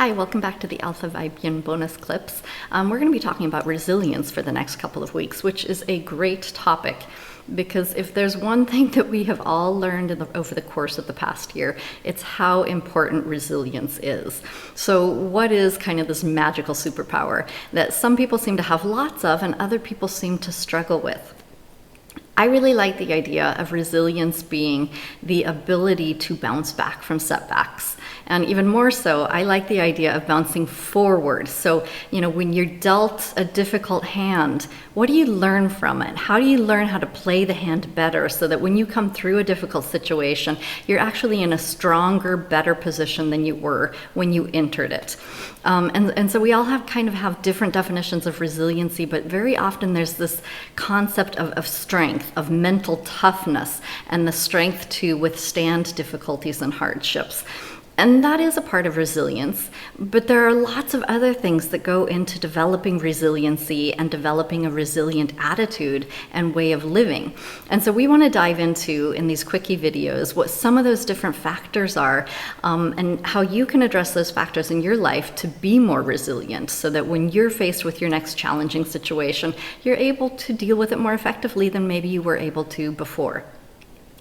Hi, welcome back to the Alphaweibchen bonus clips. We're going to be talking about resilience for the next couple of weeks, which is a great topic because if there's one thing that we have all learned over the course of the past year, it's how important resilience is. So what is kind of this magical superpower that some people seem to have lots of and other people seem to struggle with? I really like the idea of resilience being the ability to bounce back from setbacks. And even more so, I like the idea of bouncing forward. So, when you're dealt a difficult hand, what do you learn from it? How do you learn how to play the hand better so that when you come through a difficult situation, you're actually in a stronger, better position than you were when you entered it? And so we all have different definitions of resiliency, but very often there's this concept of strength, of mental toughness, and the strength to withstand difficulties and hardships. And that is a part of resilience, but there are lots of other things that go into developing resiliency and developing a resilient attitude and way of living. And so we want to dive into, in these quickie videos, what some of those different factors are and how you can address those factors in your life to be more resilient so that when you're faced with your next challenging situation, you're able to deal with it more effectively than maybe you were able to before.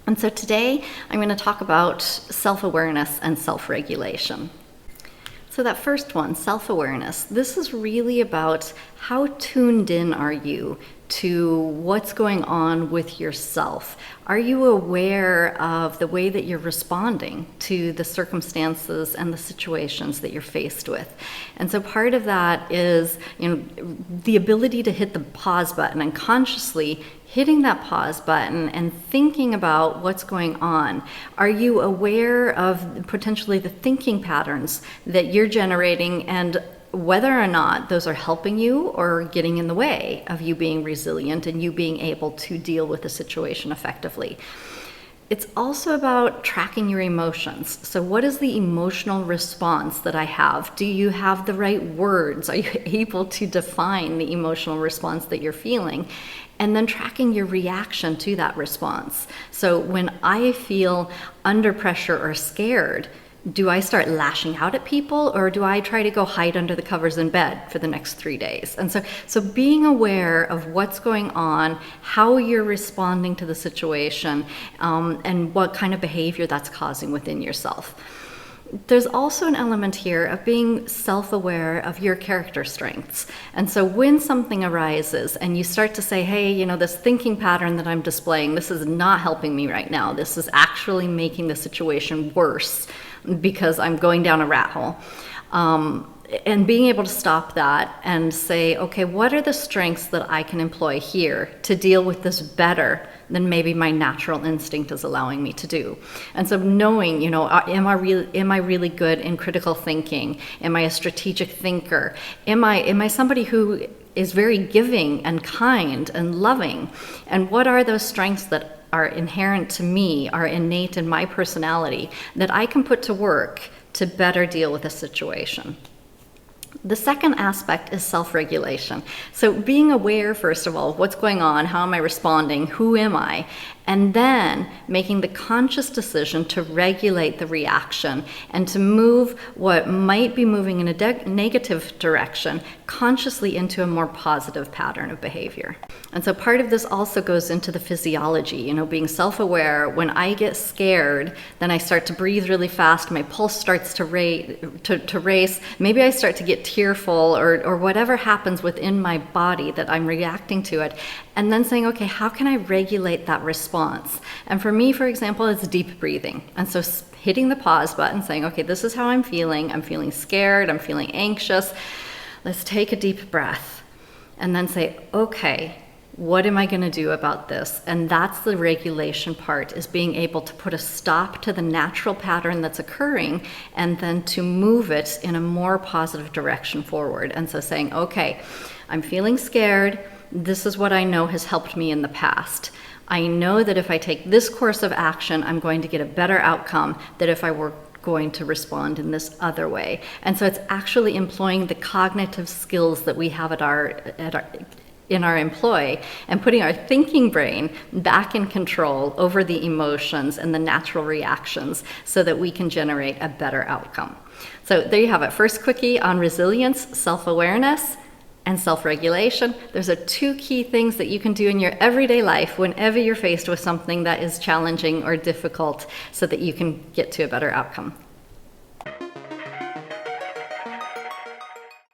And so today I'm going to talk about self-awareness and self-regulation. So that first one, self-awareness, this is really about how tuned in are you to what's going on with yourself. Are you aware of the way that you're responding to the circumstances and the situations that you're faced with? And so part of that is, the ability to hit the pause button and consciously hitting that pause button and thinking about what's going on. Are you aware of potentially the thinking patterns that you're generating and whether or not those are helping you or getting in the way of you being resilient and you being able to deal with the situation effectively? It's also about tracking your emotions. So what is the emotional response that I have? Do you have the right words? Are you able to define the emotional response that you're feeling? And then tracking your reaction to that response. So when I feel under pressure or scared, do I start lashing out at people or do I try to go hide under the covers in bed for the next 3 days? And so being aware of what's going on, how you're responding to the situation, and what kind of behavior that's causing within yourself. There's also an element here of being self-aware of your character strengths. And so when something arises and you start to say, hey, this thinking pattern that I'm displaying, this is not helping me right now. This is actually making the situation worse because I'm going down a rat hole. And being able to stop that and say, okay, what are the strengths that I can employ here to deal with this better than maybe my natural instinct is allowing me to do? And so knowing, am I really good in critical thinking? Am I a strategic thinker? Am I somebody who is very giving and kind and loving? And what are those strengths that are inherent to me, are innate in my personality that I can put to work to better deal with a situation? The second aspect is self-regulation. So being aware, first of all, what's going on, how am I responding, who am I, and then making the conscious decision to regulate the reaction and to move what might be moving in a negative direction consciously into a more positive pattern of behavior. And so part of this also goes into the physiology, being self-aware. When I get scared, then I start to breathe really fast, my pulse starts to race, maybe I start to get tearful or whatever happens within my body that I'm reacting to it, and then saying, okay, how can I regulate that response? And for me, for example, it's deep breathing. And so hitting the pause button, saying, okay, this is how I'm feeling scared, I'm feeling anxious. Let's take a deep breath and then say, okay, what am I going to do about this? And that's the regulation part, is being able to put a stop to the natural pattern that's occurring and then to move it in a more positive direction forward. And so saying, okay, I'm feeling scared. This is what I know has helped me in the past. I know that if I take this course of action, I'm going to get a better outcome than if I were going to respond in this other way. And so it's actually employing the cognitive skills that we have in our employee and putting our thinking brain back in control over the emotions and the natural reactions so that we can generate a better outcome. So there you have it. First quickie on resilience, self-awareness, and self-regulation. Those are two key things that you can do in your everyday life whenever you're faced with something that is challenging or difficult so that you can get to a better outcome.